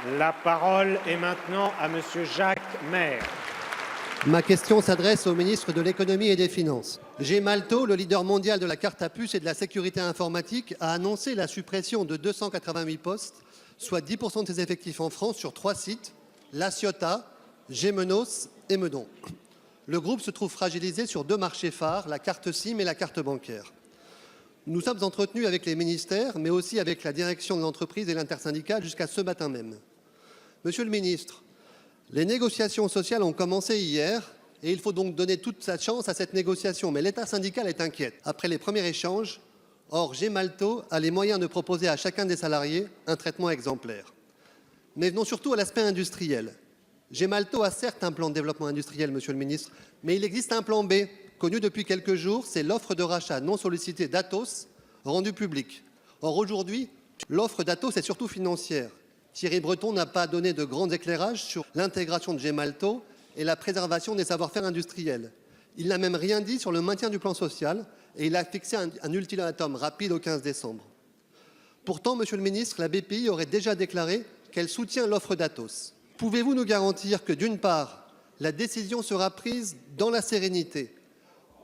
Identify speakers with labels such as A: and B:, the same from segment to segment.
A: La parole est maintenant à Monsieur Jacques Maire.
B: Ma question s'adresse au ministre de l'Économie et des Finances. Gemalto, le leader mondial de la carte à puce et de la sécurité informatique, a annoncé la suppression de 288 postes, soit 10% de ses effectifs en France sur 3 sites, La Ciotat, Gémenos et Meudon. Le groupe se trouve fragilisé sur 2 marchés phares, la carte SIM et la carte bancaire. Nous sommes entretenus avec les ministères, mais aussi avec la direction de l'entreprise et l'intersyndicale jusqu'à ce matin même. Monsieur le ministre, les négociations sociales ont commencé hier et il faut donc donner toute sa chance à cette négociation. Mais l'État syndical est inquiet. Après les premiers échanges, or Gemalto a les moyens de proposer à chacun des salariés un traitement exemplaire. Mais venons surtout à l'aspect industriel. Gemalto a certes un plan de développement industriel, monsieur le ministre, mais il existe un plan B, connu depuis quelques jours, c'est l'offre de rachat non sollicitée d'Atos, rendue publique. Or aujourd'hui, l'offre d'Atos est surtout financière. Thierry Breton n'a pas donné de grands éclairages sur l'intégration de Gemalto et la préservation des savoir-faire industriels. Il n'a même rien dit sur le maintien du plan social et il a fixé un ultimatum rapide au 15 décembre. Pourtant, monsieur le ministre, la BPI aurait déjà déclaré qu'elle soutient l'offre d'Atos. Pouvez-vous nous garantir que, d'une part, la décision sera prise dans la sérénité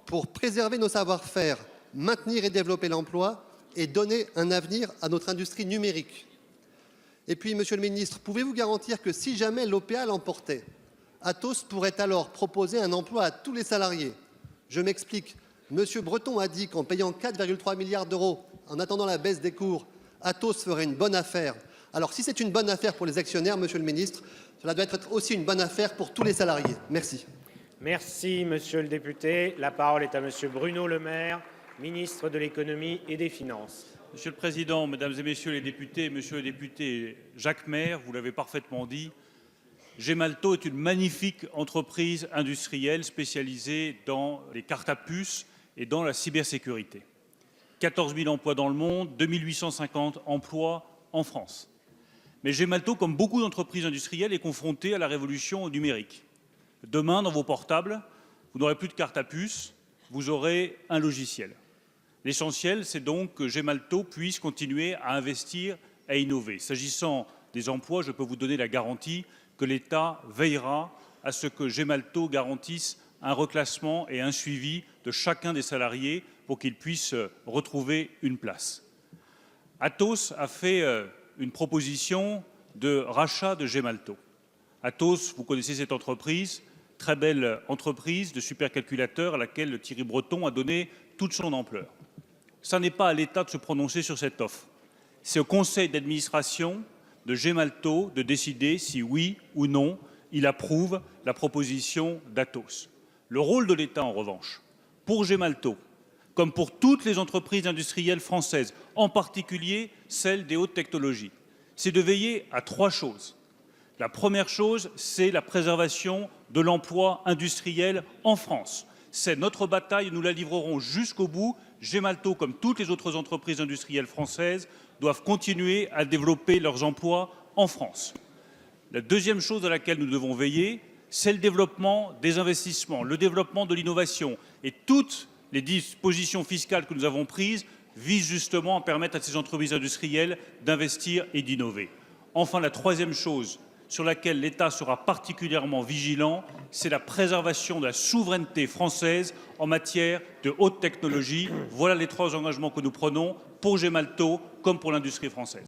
B: pour préserver nos savoir-faire, maintenir et développer l'emploi et donner un avenir à notre industrie numérique? Et puis, monsieur le ministre, pouvez-vous garantir que si jamais l'OPA l'emportait, Atos pourrait alors proposer un emploi à tous les salariés? Je m'explique. Monsieur Breton a dit qu'en payant 4,3 milliards d'euros, en attendant la baisse des cours, Atos ferait une bonne affaire. Alors, si c'est une bonne affaire pour les actionnaires, monsieur le ministre, cela doit être aussi une bonne affaire pour tous les salariés. Merci.
A: Merci, monsieur le député. La parole est à monsieur Bruno Le Maire, ministre de l'Économie et des Finances.
C: Monsieur le Président, Mesdames et Messieurs les députés, Monsieur le député Jacques Maire, vous l'avez parfaitement dit, Gemalto est une magnifique entreprise industrielle spécialisée dans les cartes à puce et dans la cybersécurité. 14 000 emplois dans le monde, 2 850 emplois en France. Mais Gemalto, comme beaucoup d'entreprises industrielles, est confrontée à la révolution numérique. Demain, dans vos portables, vous n'aurez plus de carte à puce, vous aurez un logiciel. L'essentiel, c'est donc que Gemalto puisse continuer à investir, à innover. S'agissant des emplois, je peux vous donner la garantie que l'État veillera à ce que Gemalto garantisse un reclassement et un suivi de chacun des salariés pour qu'ils puissent retrouver une place. Atos a fait une proposition de rachat de Gemalto. Atos, vous connaissez cette entreprise, très belle entreprise de supercalculateurs à laquelle Thierry Breton a donné toute son ampleur. Ce n'est pas à l'État de se prononcer sur cette offre. C'est au conseil d'administration de Gemalto de décider si oui ou non il approuve la proposition d'Atos. Le rôle de l'État, en revanche, pour Gemalto, comme pour toutes les entreprises industrielles françaises, en particulier celles des hautes technologies, c'est de veiller à 3 choses. La première chose, c'est la préservation de l'emploi industriel en France. C'est notre bataille, nous la livrerons jusqu'au bout. Gemalto, comme toutes les autres entreprises industrielles françaises, doivent continuer à développer leurs emplois en France. La deuxième chose à laquelle nous devons veiller, c'est le développement des investissements, le développement de l'innovation. Et toutes les dispositions fiscales que nous avons prises visent justement à permettre à ces entreprises industrielles d'investir et d'innover. Enfin, la troisième chose sur laquelle l'État sera particulièrement vigilant, c'est la préservation de la souveraineté française en matière de haute technologie. Voilà les 3 engagements que nous prenons pour Gemalto comme pour l'industrie française.